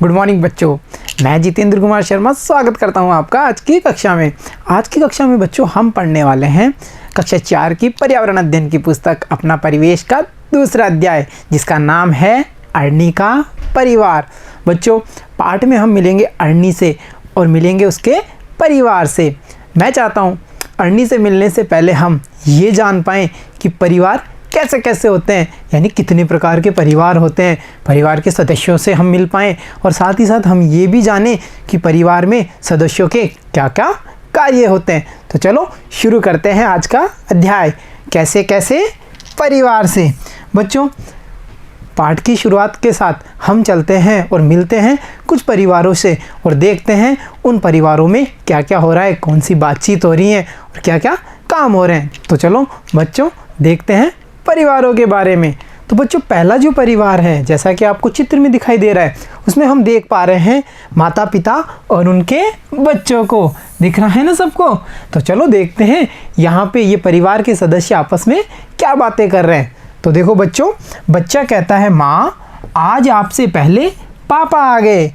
Good morning बच्चों, मैं जितेंद्र कुमार शर्मा स्वागत करता हूं आपका आज की कक्षा में। आज की कक्षा में बच्चों हम पढ़ने वाले हैं कक्षा 4 की पर्यावरण अध्ययन की पुस्तक अपना परिवेश का दूसरा अध्याय, जिसका नाम है अरणी का परिवार। बच्चों, पाठ में हम मिलेंगे अरणी से और मिलेंगे उसके परिवार से। मैं चाहता हूँ अरणी से मिलने से पहले हम ये जान पाएँ कि परिवार कैसे कैसे होते हैं, यानी कितने प्रकार के परिवार होते हैं, परिवार के सदस्यों से हम मिल पाएँ और साथ ही साथ हम ये भी जानें कि परिवार में सदस्यों के क्या क्या कार्य होते हैं। तो चलो शुरू करते हैं आज का अध्याय, कैसे कैसे परिवार से। बच्चों, पाठ की शुरुआत के साथ हम चलते हैं और मिलते हैं कुछ परिवारों से और देखते हैं उन परिवारों में क्या क्या हो रहा है, कौन सी बातचीत हो रही है और क्या क्या काम हो रहे हैं। तो चलो बच्चों देखते हैं परिवारों के बारे में। तो बच्चों, पहला जो परिवार है, जैसा कि आपको चित्र में दिखाई दे रहा है, उसमें हम देख पा रहे हैं माता पिता और उनके बच्चों को। दिख रहा है ना सबको? तो चलो देखते हैं यहाँ पे ये परिवार के सदस्य आपस में क्या बातें कर रहे हैं। तो देखो बच्चों, बच्चा कहता है माँ आज आपसे पहले पापा आ गए।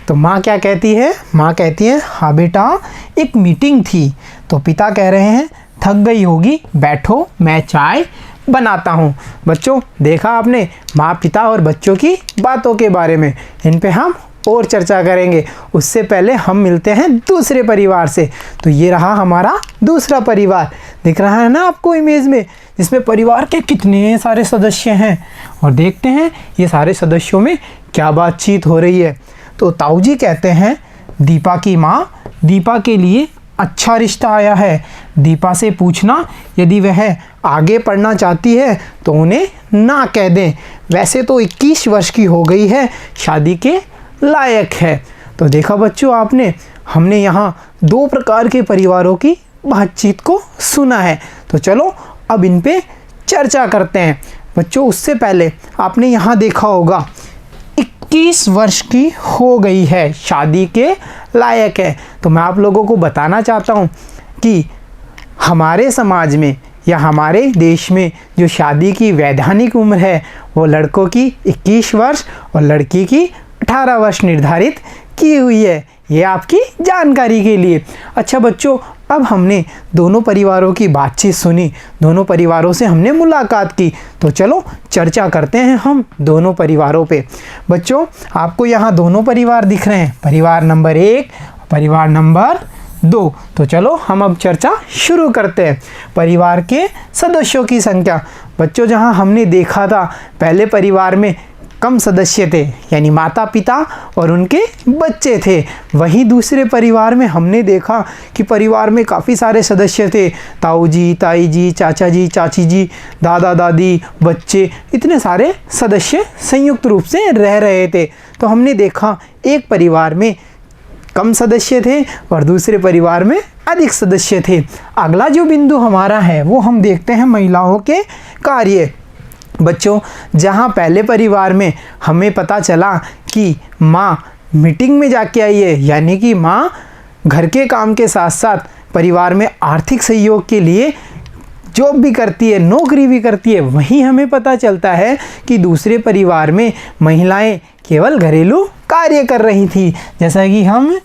तो माँ क्या कहती है? माँ कहती है हाँ बेटा, एक मीटिंग थी। तो पिता कह रहे हैं थक गई होगी, बैठो मैं चाय बनाता हूँ। बच्चों, देखा आपने माँ पिता और बच्चों की बातों के बारे में, इन पे हम और चर्चा करेंगे। उससे पहले हम मिलते हैं दूसरे परिवार से। तो ये रहा हमारा दूसरा परिवार, दिख रहा है ना आपको इमेज में, जिसमें परिवार के कितने सारे सदस्य हैं और देखते हैं ये सारे सदस्यों में क्या बातचीत हो रही है। तो ताऊ जी कहते हैं दीपा की माँ दीपा के लिए अच्छा रिश्ता आया है, दीपा से पूछना यदि वह आगे पढ़ना चाहती है तो उन्हें ना कह दें, वैसे तो 21 वर्ष की हो गई है, शादी के लायक है। तो देखा बच्चों आपने, हमने यहाँ दो प्रकार के परिवारों की बातचीत को सुना है। तो चलो अब इन पे चर्चा करते हैं। बच्चों, उससे पहले आपने यहाँ देखा होगा 21 वर्ष की हो गई है, शादी के लायक है। तो मैं आप लोगों को बताना चाहता हूँ कि हमारे समाज में या हमारे देश में जो शादी की वैधानिक उम्र है वो लड़कों की 21 वर्ष और लड़की की 18 वर्ष निर्धारित की हुई है। ये आपकी जानकारी के लिए। अच्छा बच्चों, अब हमने दोनों परिवारों की बातचीत सुनी, दोनों परिवारों से हमने मुलाकात की। तो चलो चर्चा करते हैं हम दोनों परिवारों पे। बच्चों, आपको यहाँ दोनों परिवार दिख रहे हैं, परिवार नंबर 1, परिवार नंबर 2। तो चलो हम अब चर्चा शुरू करते हैं। परिवार के सदस्यों की संख्या। बच्चों, जहाँ हमने देखा था पहले परिवार में कम सदस्य थे, यानी माता पिता और उनके बच्चे थे, वहीं दूसरे परिवार में हमने देखा कि परिवार में काफ़ी सारे सदस्य थे, ताऊ जी, ताई जी, चाचा जी, चाची जी, दादा दादी, बच्चे, इतने सारे सदस्य संयुक्त रूप से रह रहे थे। तो हमने देखा एक परिवार में कम सदस्य थे और दूसरे परिवार में अधिक सदस्य थे। अगला जो बिंदु हमारा है वो हम देखते हैं महिलाओं के कार्य। बच्चों, जहाँ पहले परिवार में हमें पता चला कि माँ मीटिंग में जाके आई है, यानी कि माँ घर के काम के साथ साथ परिवार में आर्थिक सहयोग के लिए जॉब भी करती है, नौकरी भी करती है, वहीं हमें पता चलता है कि दूसरे परिवार में महिलाएं केवल घरेलू कार्य कर रही थी, जैसा कि हम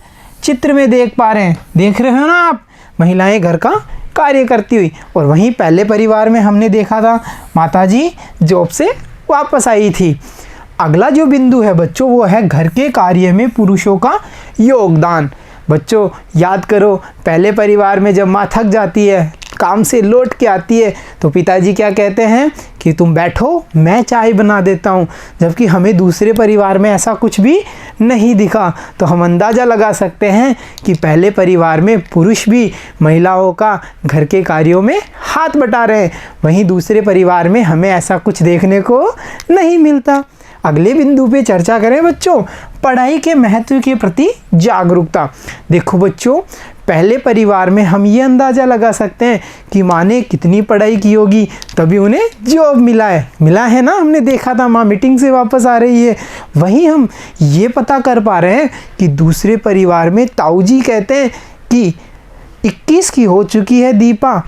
चित्र में देख पा रहे हैं। देख रहे हो ना आप, महिलाएं घर का कार्य करती हुई। और वहीं पहले परिवार में हमने देखा था माताजी जॉब से वापस आई थी। अगला जो बिंदु है बच्चों वो है घर के कार्य में पुरुषों का योगदान। बच्चों, याद करो पहले परिवार में जब माँ थक जाती है, काम से लौट के आती है, तो पिताजी क्या कहते हैं कि तुम बैठो मैं चाय बना देता हूँ। जबकि हमें दूसरे परिवार में ऐसा कुछ भी नहीं दिखा। तो हम अंदाज़ा लगा सकते हैं कि पहले परिवार में पुरुष भी महिलाओं का घर के कार्यों में हाथ बटा रहे हैं, वहीं दूसरे परिवार में हमें ऐसा कुछ देखने को नहीं मिलता। अगले बिंदु पे चर्चा करें बच्चों, पढ़ाई के महत्व के प्रति जागरूकता। देखो बच्चों, पहले परिवार में हम ये अंदाज़ा लगा सकते हैं कि माँ ने कितनी पढ़ाई की होगी तभी उन्हें जॉब मिला है ना। हमने देखा था माँ मीटिंग से वापस आ रही है। वहीं हम ये पता कर पा रहे हैं कि दूसरे परिवार में ताऊ जी कहते हैं कि 21 की हो चुकी है दीपा,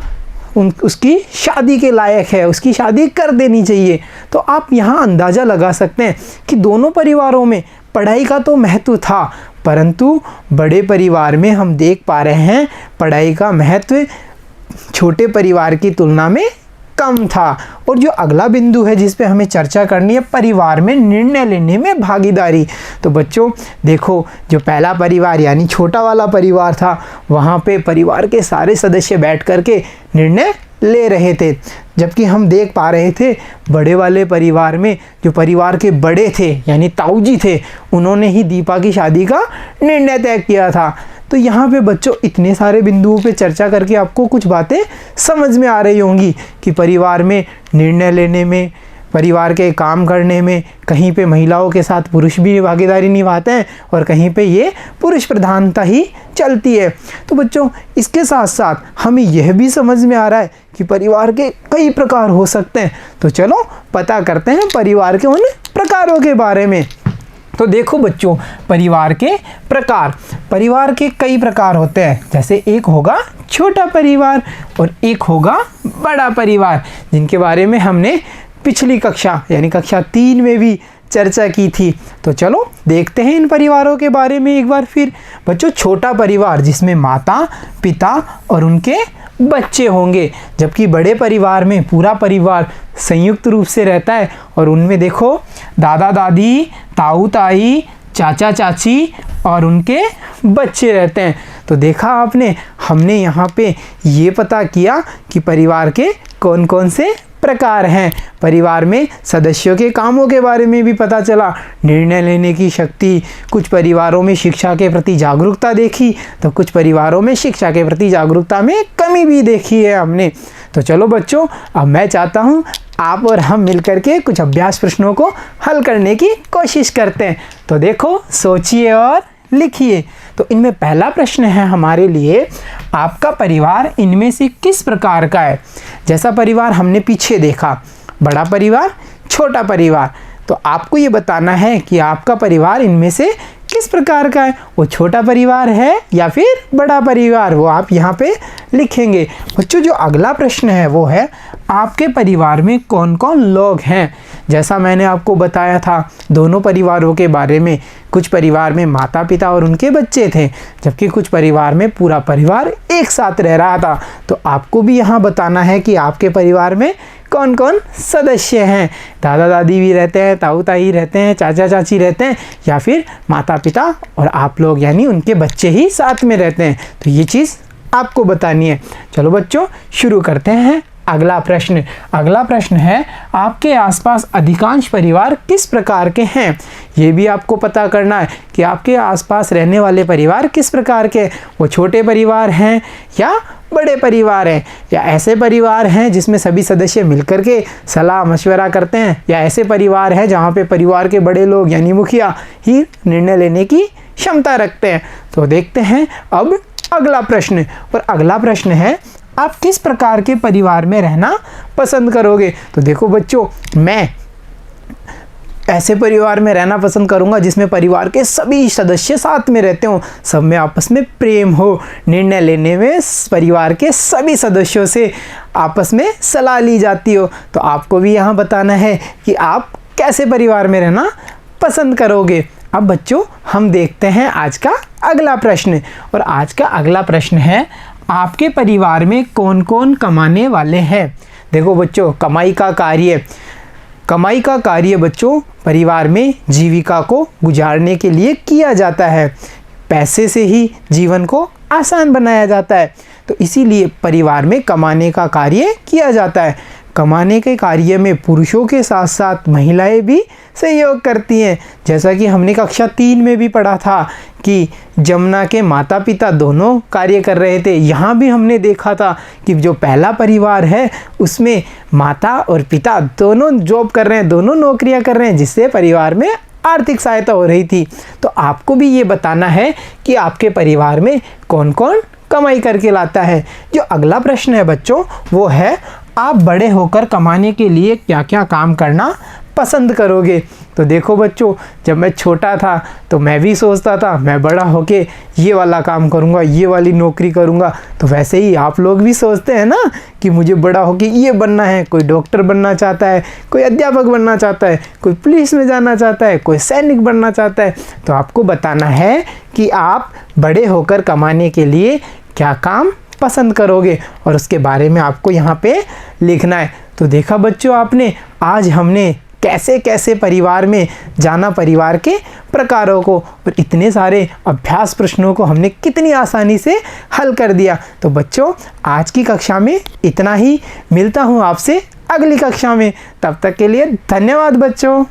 उसकी शादी के लायक है, उसकी शादी कर देनी चाहिए। तो आप यहाँ अंदाज़ा लगा सकते हैं कि दोनों परिवारों में पढ़ाई का तो महत्व था, परंतु बड़े परिवार में हम देख पा रहे हैं पढ़ाई का महत्व छोटे परिवार की तुलना में कम था। और जो अगला बिंदु है जिस पे हमें चर्चा करनी है, परिवार में निर्णय लेने में भागीदारी। तो बच्चों देखो, जो पहला परिवार यानी छोटा वाला परिवार था, वहाँ पे परिवार के सारे सदस्य बैठ कर के निर्णय ले रहे थे, जबकि हम देख पा रहे थे बड़े वाले परिवार में जो परिवार के बड़े थे यानी ताऊ जी थे, उन्होंने ही दीपा की शादी का निर्णय तय किया था। तो यहाँ पे बच्चों इतने सारे बिंदुओं पे चर्चा करके आपको कुछ बातें समझ में आ रही होंगी कि परिवार में निर्णय लेने में, परिवार के काम करने में कहीं पे महिलाओं के साथ पुरुष भी भागीदारी निभाते हैं और कहीं पे ये पुरुष प्रधानता ही चलती है। तो बच्चों इसके साथ साथ हमें यह भी समझ में आ रहा है कि परिवार के कई प्रकार हो सकते हैं। तो चलो पता करते हैं परिवार के उन प्रकारों के बारे में। तो देखो बच्चों, परिवार के प्रकार, परिवार के कई प्रकार होते हैं। जैसे एक होगा छोटा परिवार और एक होगा बड़ा परिवार, जिनके बारे में हमने पिछली कक्षा यानी कक्षा 3 में भी चर्चा की थी। तो चलो देखते हैं इन परिवारों के बारे में एक बार फिर। बच्चों छोटा परिवार जिसमें माता पिता और उनके बच्चे होंगे, जबकि बड़े परिवार में पूरा परिवार संयुक्त रूप से रहता है और उनमें देखो दादा दादी, ताऊ ताई, चाचा चाची और उनके बच्चे रहते हैं। तो देखा आपने, हमने यहाँ पे ये पता किया कि परिवार के कौन कौन से प्रकार हैं। परिवार में सदस्यों के कामों के बारे में भी पता चला, निर्णय लेने की शक्ति, कुछ परिवारों में शिक्षा के प्रति जागरूकता देखी, तो कुछ परिवारों में शिक्षा के प्रति जागरूकता में कमी भी देखी है हमने। तो चलो बच्चों, अब मैं चाहता हूँ आप और हम मिलकर के कुछ अभ्यास प्रश्नों को हल करने की कोशिश करते हैं। तो देखो, सोचिए और लिखिए। तो इनमें पहला प्रश्न है हमारे लिए, आपका परिवार इनमें से किस प्रकार का है? जैसा परिवार हमने पीछे देखा, बड़ा परिवार, छोटा परिवार, तो आपको ये बताना है कि आपका परिवार इनमें से किस प्रकार का है। वो छोटा परिवार है या फिर बड़ा परिवार, वो आप यहाँ पे लिखेंगे। बच्चों जो अगला प्रश्न है वो है, आपके परिवार में कौन कौन लोग हैं? जैसा मैंने आपको बताया था दोनों परिवारों के बारे में, कुछ परिवार में माता पिता और उनके बच्चे थे, जबकि कुछ परिवार में पूरा परिवार एक साथ रह रहा था। तो आपको भी यहाँ बताना है कि आपके परिवार में कौन कौन सदस्य हैं। दादा दादी भी रहते हैं, ताऊ ताई रहते हैं, चाचा चाची रहते हैं, या फिर माता पिता और आप लोग यानी उनके बच्चे ही साथ में रहते हैं। तो ये चीज़ आपको बतानी है। चलो बच्चों शुरू करते हैं। अगला प्रश्न है, आपके आसपास अधिकांश परिवार किस प्रकार के हैं? ये भी आपको पता करना है कि आपके आसपास रहने वाले परिवार किस प्रकार के, वो छोटे परिवार हैं या बड़े परिवार हैं, या ऐसे परिवार हैं जिसमें सभी सदस्य मिलकर के सलाह मशवरा करते हैं, या ऐसे परिवार हैं जहाँ पे परिवार के बड़े लोग यानी मुखिया ही निर्णय लेने की क्षमता रखते हैं। तो देखते हैं अब अगला प्रश्न। और अगला प्रश्न है, आप किस प्रकार के परिवार में रहना पसंद करोगे? तो देखो बच्चों, मैं ऐसे परिवार में रहना पसंद करूंगा जिसमें परिवार के सभी सदस्य साथ में रहते हो, सब में आपस में प्रेम हो, निर्णय लेने में परिवार के सभी सदस्यों से आपस में सलाह ली जाती हो। तो आपको भी यहाँ बताना है कि आप कैसे परिवार में रहना पसंद करोगे। अब बच्चों हम देखते हैं आज का अगला प्रश्न। और आज का अगला प्रश्न है, आपके परिवार में कौन कौन कमाने वाले हैं? देखो बच्चों, कमाई का कार्य बच्चों परिवार में जीविका को गुजारने के लिए किया जाता है। पैसे से ही जीवन को आसान बनाया जाता है, तो इसीलिए परिवार में कमाने का कार्य किया जाता है। कमाने के कार्य में पुरुषों के साथ साथ महिलाएं भी सहयोग करती हैं। जैसा कि हमने कक्षा 3 में भी पढ़ा था कि जमुना के माता पिता दोनों कार्य कर रहे थे। यहाँ भी हमने देखा था कि जो पहला परिवार है उसमें माता और पिता दोनों जॉब कर रहे हैं, दोनों नौकरियाँ कर रहे हैं, जिससे परिवार में आर्थिक सहायता हो रही थी। तो आपको भी ये बताना है कि आपके परिवार में कौन कौन कमाई करके लाता है। जो अगला प्रश्न है बच्चों वो है, आप बड़े होकर कमाने के लिए क्या क्या काम करना पसंद करोगे। तो देखो बच्चों, जब मैं छोटा था तो मैं भी सोचता था मैं बड़ा होके ये वाला काम करूँगा, ये वाली नौकरी करूँगा। तो वैसे ही आप लोग भी सोचते हैं ना कि मुझे बड़ा होके ये बनना है। कोई डॉक्टर बनना चाहता है, कोई अध्यापक बनना चाहता है, कोई पुलिस में जाना चाहता है, कोई सैनिक बनना चाहता है। तो आपको बताना है कि आप बड़े होकर कमाने के लिए क्या काम पसंद करोगे और उसके बारे में आपको यहाँ पे लिखना है। तो देखा बच्चों आपने, आज हमने कैसे कैसे परिवार में जाना, परिवार के प्रकारों को, और इतने सारे अभ्यास प्रश्नों को हमने कितनी आसानी से हल कर दिया। तो बच्चों आज की कक्षा में इतना ही, मिलता हूँ आपसे अगली कक्षा में। तब तक के लिए धन्यवाद बच्चों।